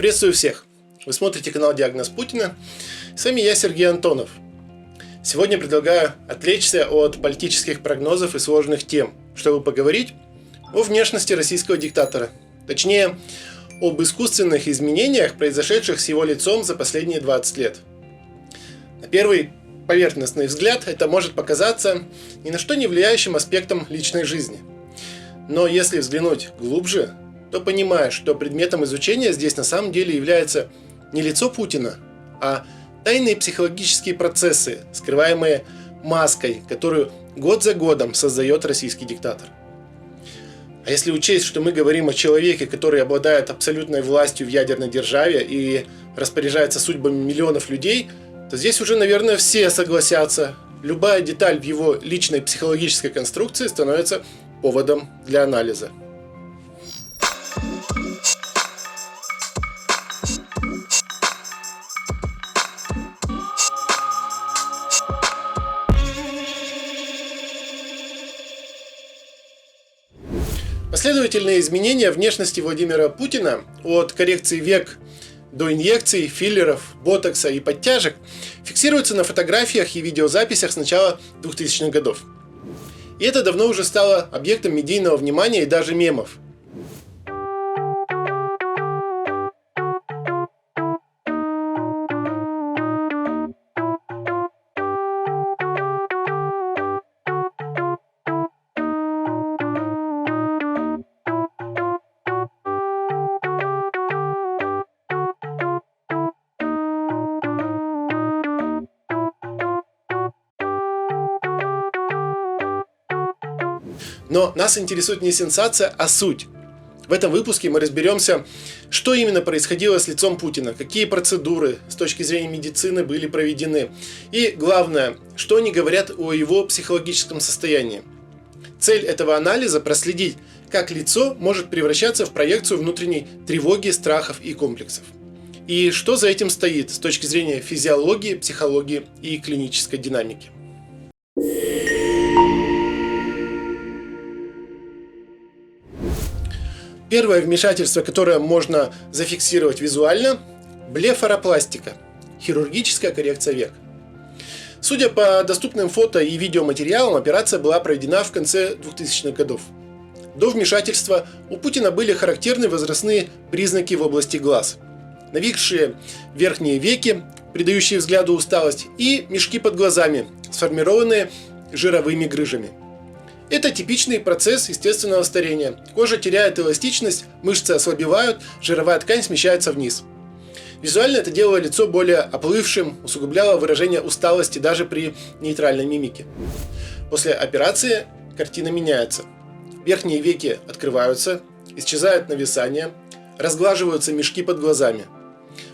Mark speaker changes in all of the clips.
Speaker 1: Приветствую всех! Вы смотрите канал «Диагноз Путина». С вами я, Сергей Антонов. Сегодня предлагаю отвлечься от политических прогнозов и сложных тем, чтобы поговорить о внешности российского диктатора. Точнее, об искусственных изменениях, произошедших с его лицом за последние 20 лет. На первый поверхностный взгляд это может показаться ни на что не влияющим аспектом личной жизни. Но если взглянуть глубже, то понимаешь, что предметом изучения здесь на самом деле является не лицо Путина, а тайные психологические процессы, скрываемые маской, которую год за годом создает российский диктатор. А если учесть, что мы говорим о человеке, который обладает абсолютной властью в ядерной державе и распоряжается судьбами миллионов людей, то здесь уже, наверное, все согласятся. Любая деталь в его личной психологической конструкции становится поводом для анализа. Последовательные изменения внешности Владимира Путина от коррекции век до инъекций, филлеров, ботокса и подтяжек фиксируются на фотографиях и видеозаписях с начала 2000-х годов. И это давно уже стало объектом медийного внимания и даже мемов. Но нас интересует не сенсация, а суть. В этом выпуске мы разберемся, что именно происходило с лицом Путина, какие процедуры с точки зрения медицины были проведены. И главное, что они говорят о его психологическом состоянии. Цель этого анализа – проследить, как лицо может превращаться в проекцию внутренней тревоги, страхов и комплексов. И что за этим стоит с точки зрения физиологии, психологии и клинической динамики. Первое вмешательство, которое можно зафиксировать визуально – блефаропластика, хирургическая коррекция век. Судя по доступным фото и видеоматериалам, операция была проведена в конце 2000-х годов. До вмешательства у Путина были характерны возрастные признаки в области глаз, нависшие верхние веки, придающие взгляду усталость, и мешки под глазами, сформированные жировыми грыжами. Это типичный процесс естественного старения. Кожа теряет эластичность, мышцы ослабевают, жировая ткань смещается вниз. Визуально это делало лицо более оплывшим, усугубляло выражение усталости даже при нейтральной мимике. После операции картина меняется. Верхние веки открываются, исчезает нависание, разглаживаются мешки под глазами.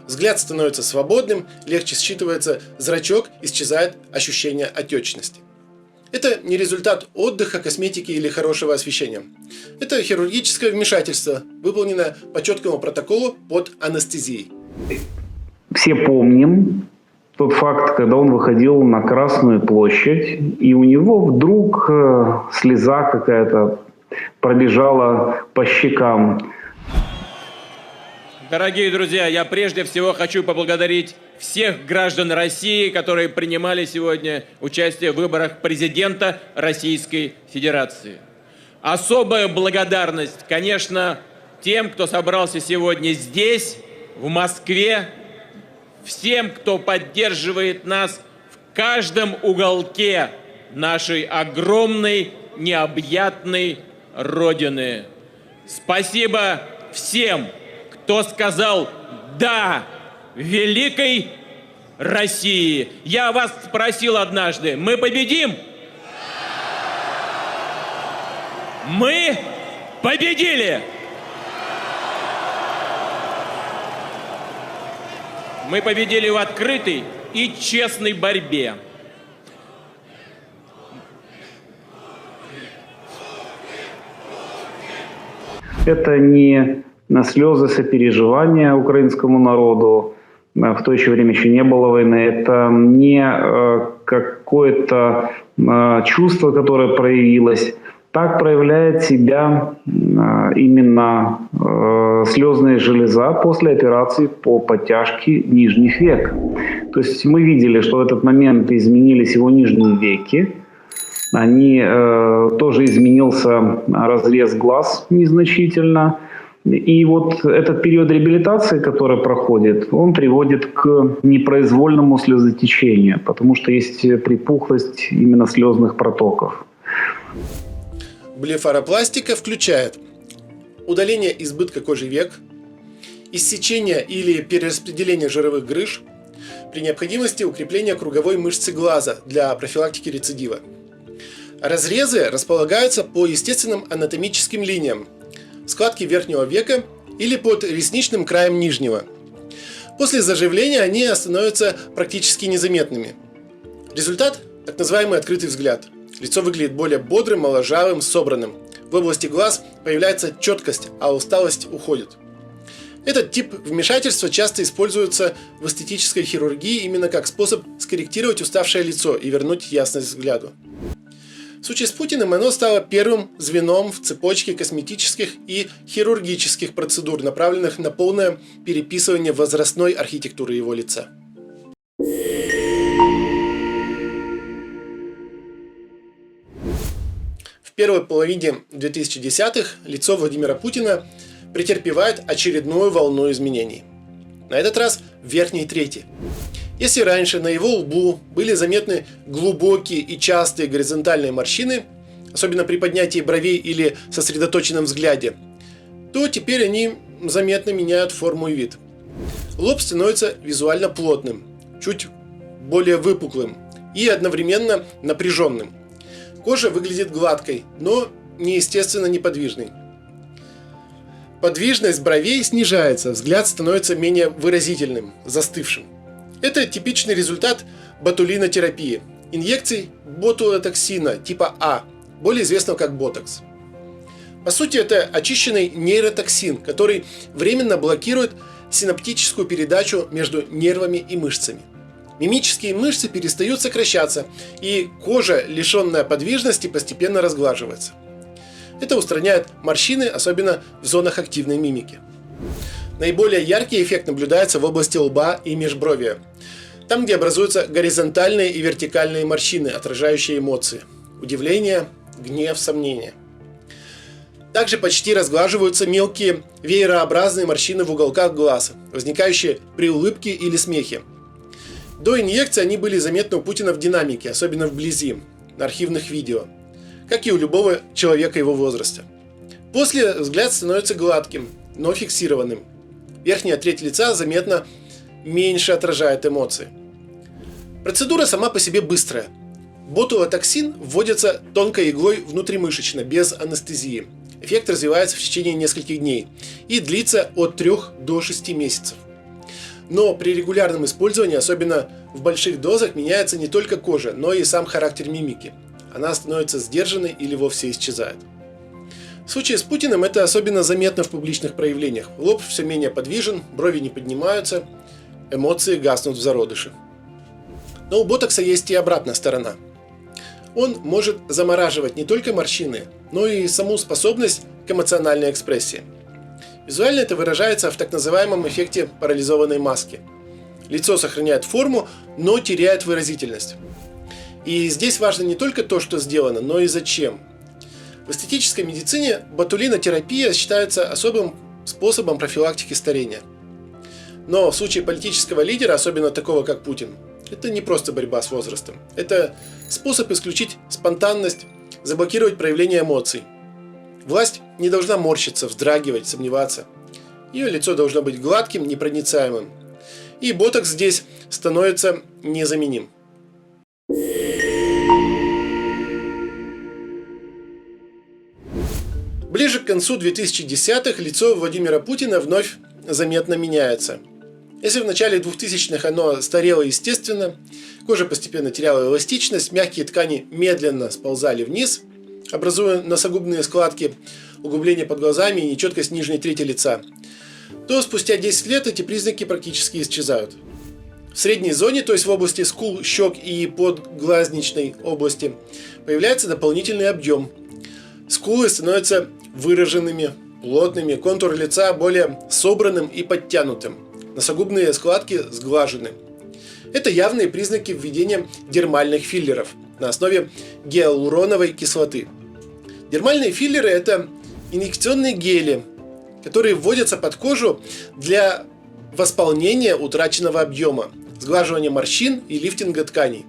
Speaker 1: Взгляд становится свободным, легче считывается зрачок, исчезает ощущение отечности. Это не результат отдыха, косметики или хорошего освещения. Это хирургическое вмешательство, выполненное по четкому протоколу под анестезией.
Speaker 2: Все помним тот факт, когда он выходил на Красную площадь, и у него вдруг слеза какая-то пробежала по щекам.
Speaker 3: Дорогие друзья, я прежде всего хочу поблагодарить всех граждан России, которые принимали сегодня участие в выборах президента Российской Федерации. Особая благодарность, конечно, тем, кто собрался сегодня здесь, в Москве, всем, кто поддерживает нас в каждом уголке нашей огромной, необъятной Родины. Спасибо всем, кто сказал «да» великой России. Я вас спросил однажды, мы победим? Мы победили! Мы победили в открытой и честной борьбе.
Speaker 2: Это не слезы сопереживания украинскому народу, в то еще время еще не было войны, это не какое-то чувство, которое проявилось, Так проявляет себя именно слезная железа после операции по подтяжке нижних век. То есть мы видели, что в этот момент изменились его нижние веки. Тоже изменился разрез глаз незначительно. И вот этот период реабилитации, который проходит, он приводит к непроизвольному слезотечению, потому что есть припухлость именно слезных протоков.
Speaker 1: Блефаропластика включает удаление избытка кожи век, иссечение или перераспределение жировых грыж, при необходимости укрепление круговой мышцы глаза для профилактики рецидива. Разрезы располагаются по естественным анатомическим линиям, складки верхнего века или под ресничным краем нижнего. После заживления они становятся практически незаметными. Результат – так называемый открытый взгляд. Лицо выглядит более бодрым, моложавым, собранным. В области глаз появляется четкость, а усталость уходит. Этот тип вмешательства часто используется в эстетической хирургии именно как способ скорректировать уставшее лицо и вернуть ясность взгляду. В случае с Путиным оно стало первым звеном в цепочке косметических и хирургических процедур, направленных на полное переписывание возрастной архитектуры его лица. В первой половине 2010-х лицо Владимира Путина претерпевает очередную волну изменений. На этот раз в верхней трети. Если раньше на его лбу были заметны глубокие и частые горизонтальные морщины, особенно при поднятии бровей или сосредоточенном взгляде, то теперь они заметно меняют форму и вид. Лоб становится визуально плотным, чуть более выпуклым и одновременно напряженным. Кожа выглядит гладкой, но неестественно неподвижной. Подвижность бровей снижается, взгляд становится менее выразительным, застывшим. Это типичный результат ботулинотерапии, инъекций ботулотоксина типа А, более известного как ботокс. По сути, это очищенный нейротоксин, который временно блокирует синаптическую передачу между нервами и мышцами. Мимические мышцы перестают сокращаться, и кожа, лишенная подвижности, постепенно разглаживается. Это устраняет морщины, особенно в зонах активной мимики. Наиболее яркий эффект наблюдается в области лба и межбровья, там, где образуются горизонтальные и вертикальные морщины, отражающие эмоции – удивление, гнев, сомнение. Также почти разглаживаются мелкие веерообразные морщины в уголках глаз, возникающие при улыбке или смехе. До инъекции они были заметны у Путина в динамике, особенно вблизи, на архивных видео, как и у любого человека его возраста. После взгляд становится гладким, но фиксированным. Верхняя треть лица заметно меньше отражает эмоции. Процедура сама по себе быстрая. Ботулотоксин вводится тонкой иглой внутримышечно, без анестезии. Эффект развивается в течение нескольких дней и длится от 3 до 6 месяцев. Но при регулярном использовании, особенно в больших дозах, меняется не только кожа, но и сам характер мимики. Она становится сдержанной или вовсе исчезает. В случае с Путиным это особенно заметно в публичных проявлениях. Лоб все менее подвижен, брови не поднимаются, эмоции гаснут в зародыше. Но у ботокса есть и обратная сторона. Он может замораживать не только морщины, но и саму способность к эмоциональной экспрессии. Визуально это выражается в так называемом эффекте парализованной маски. Лицо сохраняет форму, но теряет выразительность. И здесь важно не только то, что сделано, но и зачем. В эстетической медицине ботулинотерапия считается особым способом профилактики старения. Но в случае политического лидера, особенно такого как Путин, это не просто борьба с возрастом. Это способ исключить спонтанность, заблокировать проявление эмоций. Власть не должна морщиться, вздрагивать, сомневаться. Ее лицо должно быть гладким, непроницаемым. И ботокс здесь становится незаменим. Ближе к концу 2010-х лицо Владимира Путина вновь заметно меняется. Если в начале 2000-х оно старело естественно, кожа постепенно теряла эластичность, мягкие ткани медленно сползали вниз, образуя носогубные складки, углубления под глазами и нечеткость нижней трети лица, то спустя 10 лет эти признаки практически исчезают. В средней зоне, то есть в области скул, щек и подглазничной области, появляется дополнительный объем. Скулы становятся выраженными, плотными, контур лица более собранным и подтянутым, носогубные складки сглажены. Это явные признаки введения дермальных филлеров на основе гиалуроновой кислоты. Дермальные филлеры – это инъекционные гели, которые вводятся под кожу для восполнения утраченного объема, сглаживания морщин и лифтинга тканей.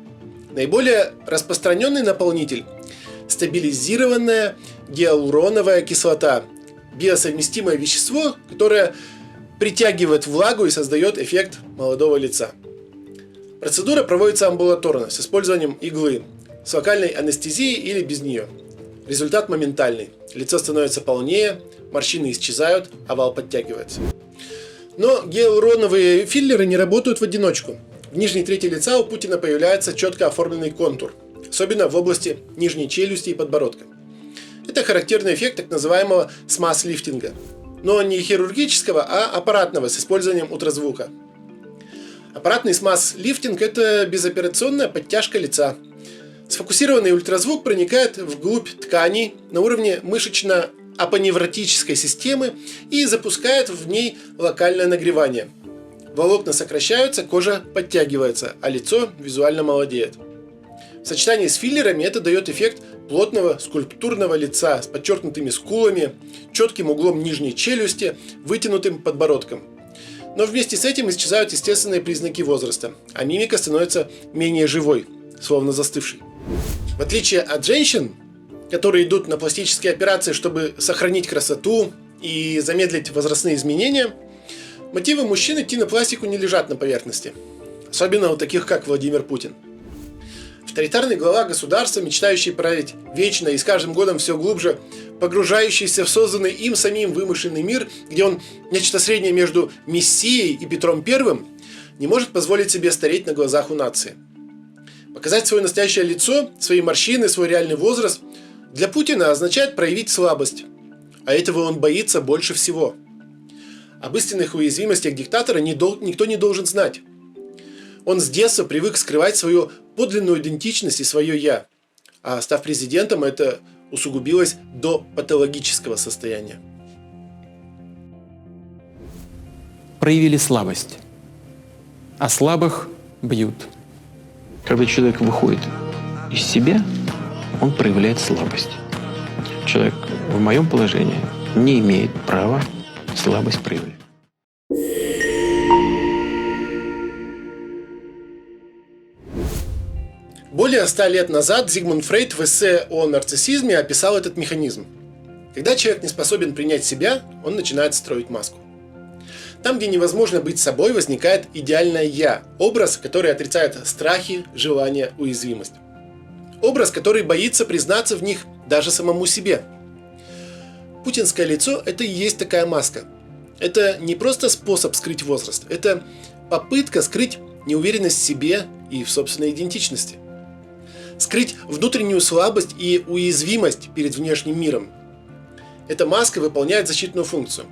Speaker 1: Наиболее распространенный наполнитель – стабилизированная гиалуроновая кислота, биосовместимое вещество, которое притягивает влагу и создает эффект молодого лица. Процедура проводится амбулаторно с использованием иглы, с локальной анестезией или без нее. Результат моментальный. Лицо становится полнее, морщины исчезают, овал подтягивается. Но гиалуроновые филлеры не работают в одиночку. В нижней трети лица у Путина появляется четко оформленный контур, особенно в области нижней челюсти и подбородка. Это характерный эффект так называемого смаз-лифтинга, но не хирургического, а аппаратного с использованием ультразвука. Аппаратный смаз-лифтинг – это безоперационная подтяжка лица. Сфокусированный ультразвук проникает вглубь тканей на уровне мышечно-апоневротической системы и запускает в ней локальное нагревание. Волокна сокращаются, кожа подтягивается, а лицо визуально молодеет. В сочетании с филлерами это дает эффект плотного скульптурного лица с подчеркнутыми скулами, четким углом нижней челюсти, вытянутым подбородком. Но вместе с этим исчезают естественные признаки возраста, а мимика становится менее живой, словно застывшей. В отличие от женщин, которые идут на пластические операции, чтобы сохранить красоту и замедлить возрастные изменения, мотивы мужчин идти на пластику не лежат на поверхности, особенно у таких, как Владимир Путин. Авторитарный глава государства, мечтающий править вечно и с каждым годом все глубже погружающийся в созданный им самим вымышленный мир, где он нечто среднее между Мессией и Петром I, не может позволить себе стареть на глазах у нации. Показать свое настоящее лицо, свои морщины, свой реальный возраст для Путина означает проявить слабость, а этого он боится больше всего. Об истинных уязвимостях диктатора никто не должен знать. Он с детства привык скрывать свою подлинную идентичность и свое «я», а став президентом, это усугубилось до патологического состояния.
Speaker 4: Проявили слабость, а слабых бьют. Когда человек выходит из себя, он проявляет слабость. Человек в моем положении не имеет права слабость проявлять.
Speaker 1: Более 100 лет назад Зигмунд Фрейд в эссе о нарциссизме описал этот механизм. Когда человек не способен принять себя, он начинает строить маску. Там, где невозможно быть собой, возникает идеальное «я», образ, который отрицает страхи, желания, уязвимость. Образ, который боится признаться в них даже самому себе. Путинское лицо – это и есть такая маска. Это не просто способ скрыть возраст, это попытка скрыть неуверенность в себе и в собственной идентичности. Скрыть внутреннюю слабость и уязвимость перед внешним миром. Эта маска выполняет защитную функцию.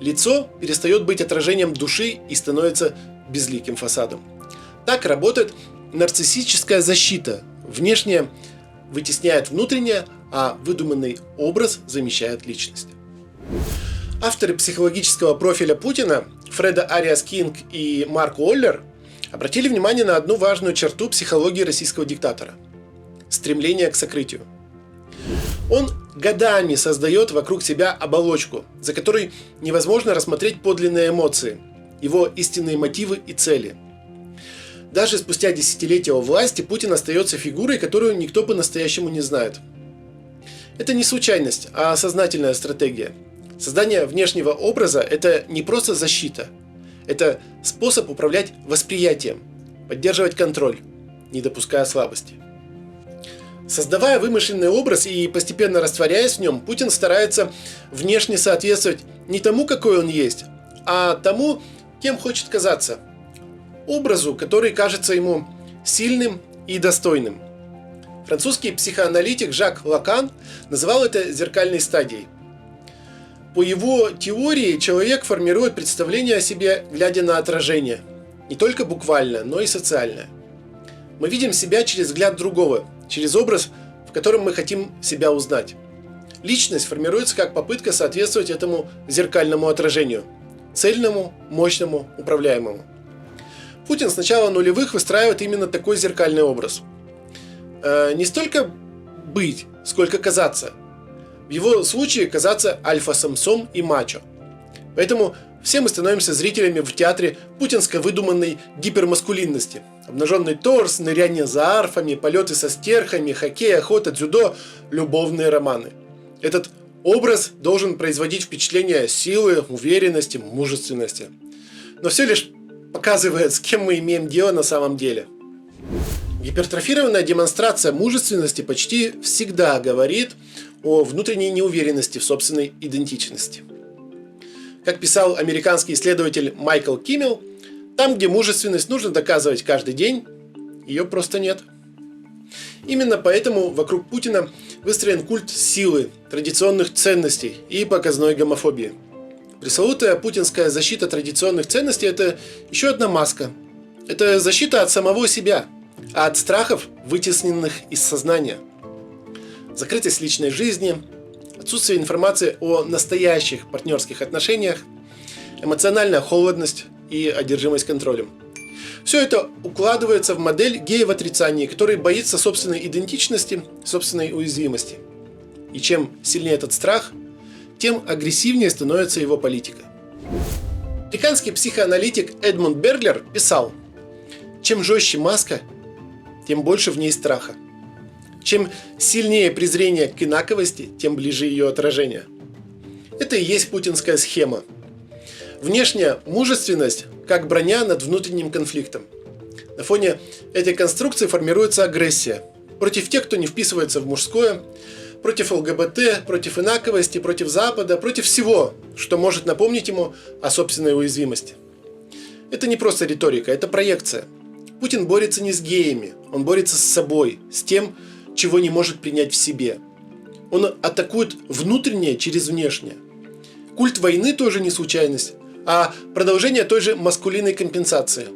Speaker 1: Лицо перестает быть отражением души и становится безликим фасадом. Так работает нарциссическая защита. Внешнее вытесняет внутреннее, а выдуманный образ замещает личность. Авторы психологического профиля Путина Фреда Ариас Кинг и Марк Уоллер обратили внимание на одну важную черту психологии российского диктатора – стремление к сокрытию. Он годами создает вокруг себя оболочку, за которой невозможно рассмотреть подлинные эмоции, его истинные мотивы и цели. Даже спустя десятилетия у власти Путин остается фигурой, которую никто по-настоящему не знает. Это не случайность, а сознательная стратегия. Создание внешнего образа – это не просто защита, это способ управлять восприятием, поддерживать контроль, не допуская слабости. Создавая вымышленный образ и постепенно растворяясь в нем, Путин старается внешне соответствовать не тому, какой он есть, а тому, кем хочет казаться. Образу, который кажется ему сильным и достойным. Французский психоаналитик Жак Лакан называл это зеркальной стадией. По его теории, человек формирует представление о себе, глядя на отражение. Не только буквально, но и социальное. Мы видим себя через взгляд другого, через образ, в котором мы хотим себя узнать. Личность формируется как попытка соответствовать этому зеркальному отражению. Цельному, мощному, управляемому. Путин с начала нулевых выстраивает именно такой зеркальный образ. Не столько быть, сколько казаться. В его случае казаться альфа-самцом и мачо. Поэтому все мы становимся зрителями в театре путинской выдуманной гипермаскулинности. Обнаженный торс, ныряние за арфами, полеты со стерхами, хоккей, охота, дзюдо, любовные романы. Этот образ должен производить впечатление силы, уверенности, мужественности. Но все лишь показывает, с кем мы имеем дело на самом деле. Гипертрофированная демонстрация мужественности почти всегда говорит о внутренней неуверенности в собственной идентичности. Как писал американский исследователь Майкл Киммел, там, где мужественность нужно доказывать каждый день, ее просто нет. Именно поэтому вокруг Путина выстроен культ силы, традиционных ценностей и показной гомофобии. Пресловутая путинская защита традиционных ценностей – это еще одна маска. Это защита от самого себя, а от страхов, вытесненных из сознания. Закрытость личной жизни, отсутствие информации о настоящих партнерских отношениях, эмоциональная холодность и одержимость контролем. Все это укладывается в модель гея в отрицании, который боится собственной идентичности, собственной уязвимости. И чем сильнее этот страх, тем агрессивнее становится его политика. Американский психоаналитик Эдмунд Берглер писал: чем жестче маска, тем больше в ней страха. Чем сильнее презрение к инаковости, тем ближе ее отражение. Это и есть путинская схема. Внешняя мужественность как броня над внутренним конфликтом. На фоне этой конструкции формируется агрессия против тех, кто не вписывается в мужское, против ЛГБТ, против инаковости, против Запада, против всего, что может напомнить ему о собственной уязвимости. Это не просто риторика, это проекция. Путин борется не с геями, он борется с собой, с тем, чего не может принять в себе. Он атакует внутреннее через внешнее. Культ войны тоже не случайность, а продолжение той же маскулинной компенсации.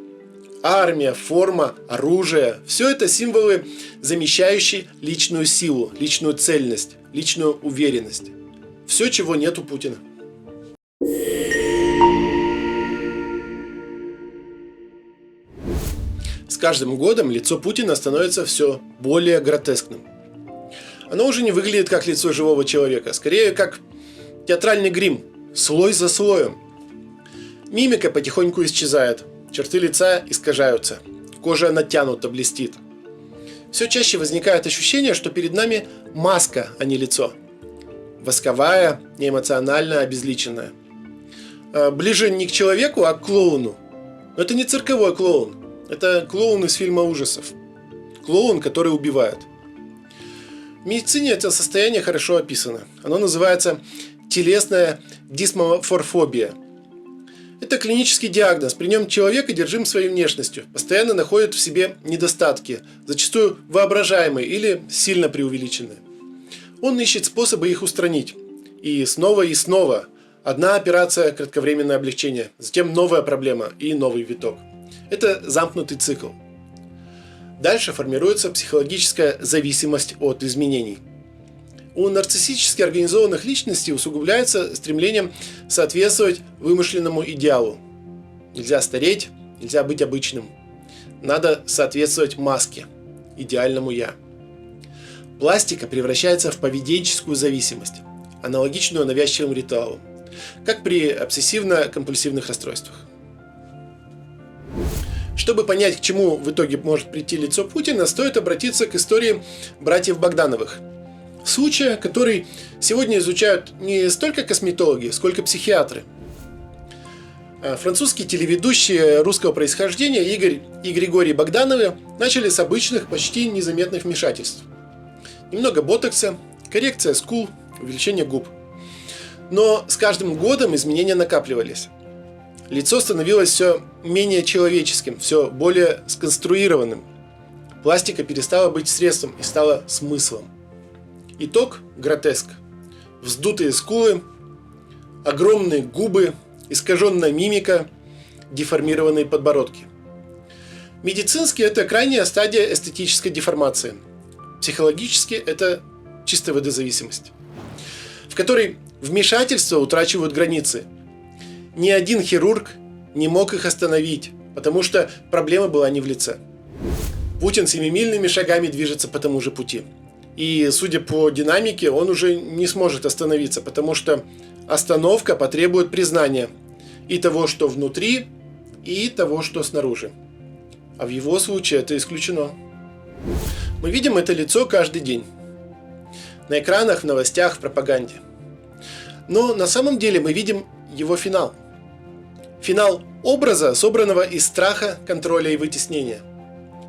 Speaker 1: Армия, форма, оружие – все это символы, замещающие личную силу, личную цельность, личную уверенность. Все, чего нет у Путина. С каждым годом лицо Путина становится все более гротескным. Оно уже не выглядит как лицо живого человека, скорее как театральный грим, слой за слоем. Мимика потихоньку исчезает, черты лица искажаются, кожа натянута, блестит. Все чаще возникает ощущение, что перед нами маска, а не лицо. Восковая, неэмоционально обезличенная. Ближе не к человеку, а к клоуну. Но это не цирковой клоун. Это клоун из фильма ужасов. Клоун, который убивает. В медицине это состояние хорошо описано. Оно называется телесная дисморфофобия. Это клинический диагноз. При нем человек одержим своей внешностью, постоянно находит в себе недостатки, зачастую воображаемые или сильно преувеличенные. Он ищет способы их устранить. И снова. Одна операция – кратковременное облегчение, затем новая проблема и новый виток. Это замкнутый цикл. Дальше формируется психологическая зависимость от изменений. У нарциссически организованных личностей усугубляется стремлением соответствовать вымышленному идеалу. Нельзя стареть, нельзя быть обычным. Надо соответствовать маске, идеальному «я». Пластика превращается в поведенческую зависимость, аналогичную навязчивым ритуалам, как при обсессивно-компульсивных расстройствах. Чтобы понять, к чему в итоге может прийти лицо Путина, стоит обратиться к истории братьев Богдановых. Случая, который сегодня изучают не столько косметологи, сколько психиатры. Французские телеведущие русского происхождения Игорь и Григорий Богдановы начали с обычных, почти незаметных вмешательств. Немного ботокса, коррекция скул, увеличение губ. Но с каждым годом изменения накапливались. Лицо становилось все менее человеческим, все более сконструированным. Пластика перестала быть средством и стала смыслом. Итог – гротеск. Вздутые скулы, огромные губы, искаженная мимика, деформированные подбородки. Медицински это крайняя стадия эстетической деформации. Психологически это чистая водозависимость. в которой вмешательства утрачивают границы. Ни один хирург не мог их остановить, потому что проблема была не в лице. Путин семимильными шагами движется по тому же пути. И, судя по динамике, он уже не сможет остановиться, потому что остановка потребует признания и того, что внутри, и того, что снаружи. А в его случае это исключено. Мы видим это лицо каждый день. На экранах, в новостях, в пропаганде. Но на самом деле мы видим его финал. Финал образа, собранного из страха, контроля и вытеснения.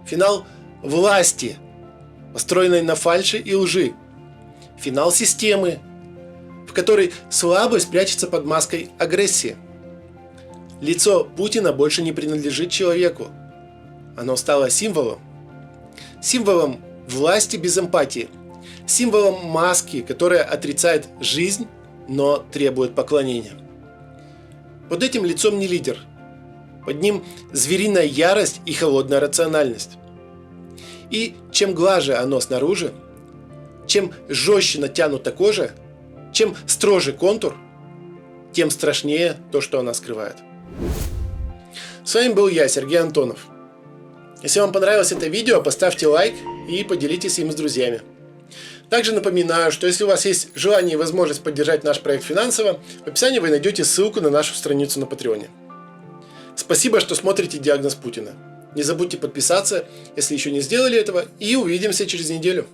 Speaker 1: Финал власти, построенной на фальши и лжи. Финал системы, в которой слабость прячется под маской агрессии. Лицо Путина больше не принадлежит человеку. Оно стало символом. Символом власти без эмпатии. Символом маски, которая отрицает жизнь, но требует поклонения. Под этим лицом не лидер. Под ним звериная ярость и холодная рациональность. И чем глаже оно снаружи, чем жестче натянута кожа, чем строже контур, тем страшнее то, что она скрывает. С вами был я, Сергей Антонов. Если вам понравилось это видео, поставьте лайк и поделитесь им с друзьями. Также напоминаю, что если у вас есть желание и возможность поддержать наш проект финансово, в описании вы найдете ссылку на нашу страницу на Патреоне. Спасибо, что смотрите «Диагноз Путина». Не забудьте подписаться, если еще не сделали этого, и увидимся через неделю.